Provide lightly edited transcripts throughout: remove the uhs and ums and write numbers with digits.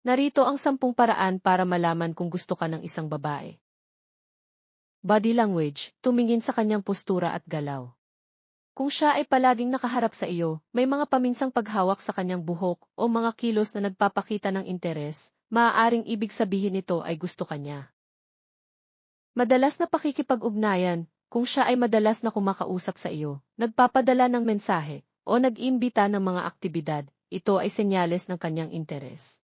Narito ang 10 paraan para malaman kung gusto ka ng isang babae. Body language, tumingin sa kanyang postura at galaw. Kung siya ay palaging nakaharap sa iyo, may mga paminsang paghawak sa kanyang buhok o mga kilos na nagpapakita ng interes, maaaring ibig sabihin nito ay gusto ka niya. Madalas na pakikipag-ugnayan, kung siya ay madalas na kumakausap sa iyo, nagpapadala ng mensahe, o nag-iimbita ng mga aktibidad, ito ay senyales ng kanyang interes.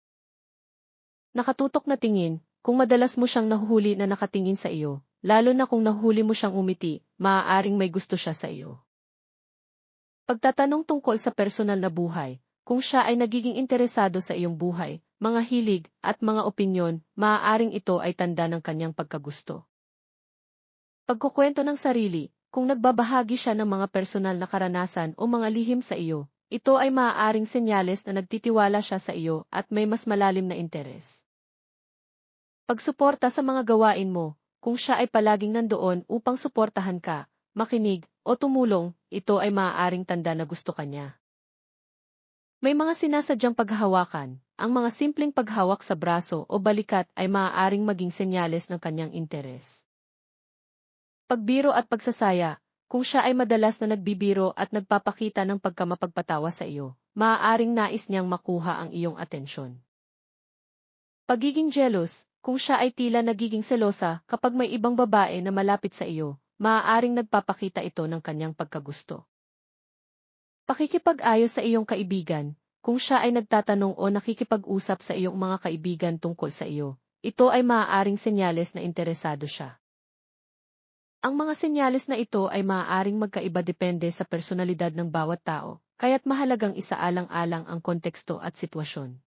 Nakatutok na tingin, kung madalas mo siyang nahuhuli na nakatingin sa iyo, lalo na kung nahuhuli mo siyang umiti, maaaring may gusto siya sa iyo. Pagtatanong tungkol sa personal na buhay, kung siya ay nagiging interesado sa iyong buhay, mga hilig, at mga opinyon, maaaring ito ay tanda ng kanyang pagkagusto. Pagkukwento ng sarili, kung nagbabahagi siya ng mga personal na karanasan o mga lihim sa iyo, ito ay maaaring senyales na nagtitiwala siya sa iyo at may mas malalim na interes. Pagsuporta sa mga gawain mo, kung siya ay palaging nandoon upang suportahan ka, makinig, o tumulong, ito ay maaaring tanda na gusto ka niya. May mga sinasadyang paghahawakan, ang mga simpleng paghawak sa braso o balikat ay maaaring maging senyales ng kanyang interes. Pagbiro at pagsasaya, kung siya ay madalas na nagbibiro at nagpapakita ng pagkamapagpatawa sa iyo, maaaring nais niyang makuha ang iyong atensyon. Pagiging jealous, kung siya ay tila nagiging selosa kapag may ibang babae na malapit sa iyo, maaaring nagpapakita ito ng kanyang pagkagusto. Pakikipag-ayos sa iyong kaibigan, kung siya ay nagtatanong o nakikipag-usap sa iyong mga kaibigan tungkol sa iyo, ito ay maaaring senyales na interesado siya. Ang mga senyales na ito ay maaaring magkaiba depende sa personalidad ng bawat tao, kaya't mahalagang isaalang-alang ang konteksto at sitwasyon.